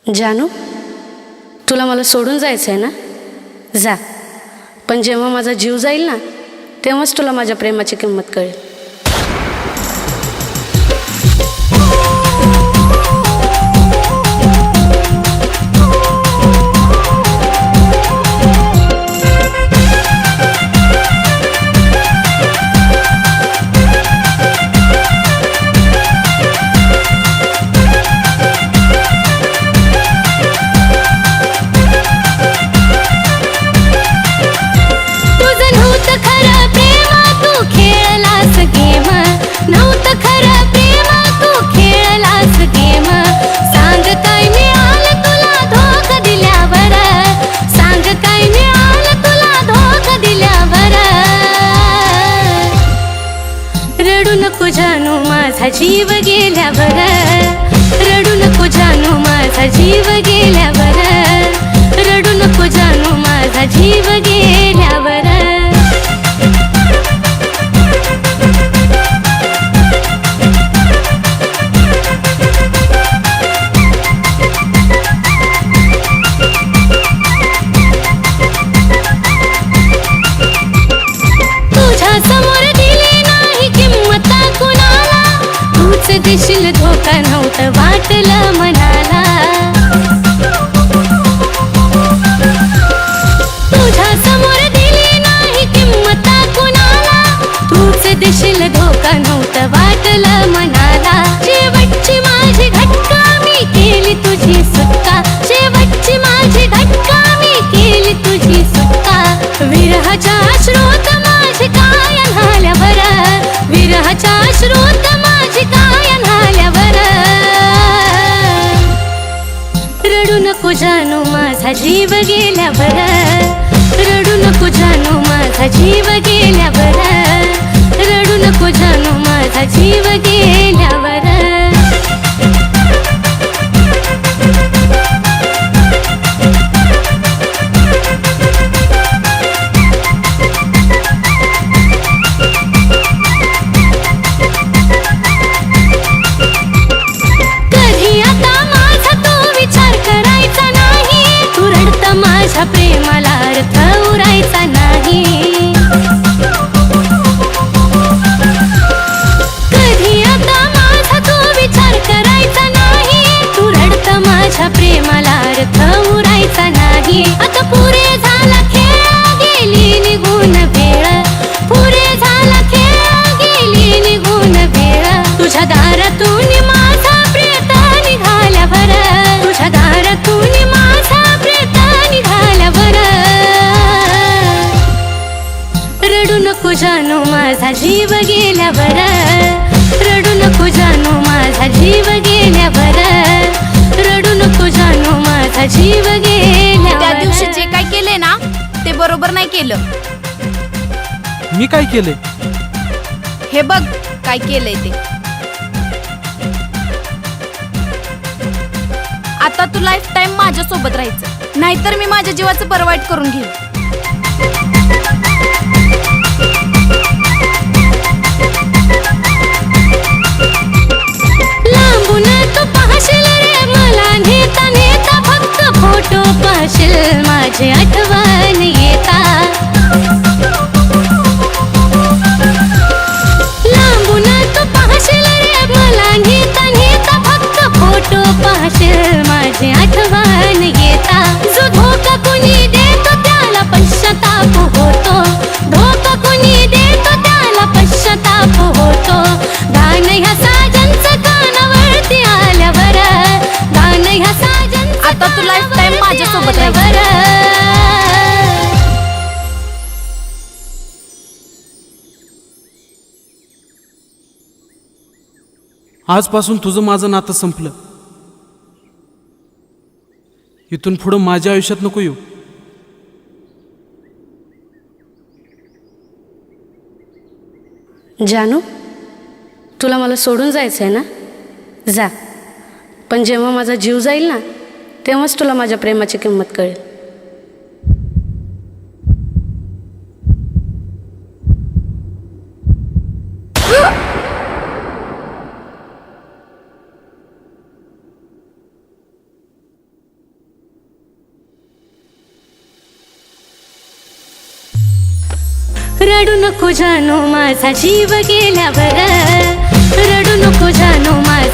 जानू, तुला मला सोडून जायचं आहे ना? जा. पण जेव्हा माझा जीव जाईल ना, तेव्हाच तुला माझ्या प्रेमाची किंमत कळेल. रडू नको जानू माझा जीव गेल्यावर, रडू नको जानू माझा जीव गेल्यावर, रडू नको जानू माझा जीव गेल्यावर. तुझ्या समोर दिली नाही किंमत कुणाला, तूच देशील धोका नव्हतं वाटलं मनाला. तुझ्या समोर दिली नाही किंमत कुणाला, तूच देशील धोका नव्हतं वाटलं मनाला. शेवटची माझी घटका मी केली तुझी सुटका, शेवटची माझी घटका मी केली तुझी सुटका. विरहाच्या अश्रूत माझी काय न्हाल्यावर, विरहाच्या अश्रूत माझी काय न्हाल्यावर. रडू नको जानू माझा जीव गेल्यावर, रडू नको जानू माझा जीव गेल्यावर, रडू नको जानू माझा जीव गेल्यावर. माझ्या प्रेमाला अर्थ उरायचा नाही. कधी आता माझा तो विचार करायचा नाही, तू रडत माझ्या प्रेमाला अर्थ उरायचा नाही. आता पुरे झाला खेळ गेली निघून वेळ, पुरे झाला खेळ गेली निघून वेळ. तुझ्या दारातून माझा प्रेत निघाल्यावर, तुझ्या दारातून माझा प्रेत निघाल्यावर. रडू नको जानू माझा जीव गेल्यावर, रडू नको जानू माझा जीव गेल्यावर, रडू नको जानू माझा जीव गेल्यावर. त्या दिवशी जे काय केले ना ते बरोबर नाही केलं. मी काय केले? हे बघ काय केलंय ते. आता तू लाईफ टाइम माझ्या सोबत राहायचं, नाहीतर मी माझ्या जीवाचं बरं वाईट करून घेईन. लांबून तू पाहशील रे मला नेता नेता, फक्त फोटो पाहशील माझी आठवण येता. लांबून तू पाहशील रे मला नेता नेता, फक्त फोटो पाहशील माझी आठवण येता. जो धोका कुणी देतो त्याला पश्चाताप होतो, धोका कुणी देतो त्याला पश्चाताप होतो. गाणं ह्या साजनचं कानावरती आल्यावर, गाणं ह्या साजनचं आता तू लाईफ टाइम माझ्या सोबत आल्यावर. आजपासून तुझं माझं नातं संपलं. इथून पुढं माझ्या आयुष्यात नको येऊ. जानू, तुला मला सोडून जायचं आहे ना? जा. पण जेव्हा माझा जीव जाईल ना, तेव्हाच तुला माझ्या प्रेमाची किंमत कळेल. रडू नको जानो माझा जीव गेल्यावर रडू नको जानो माझा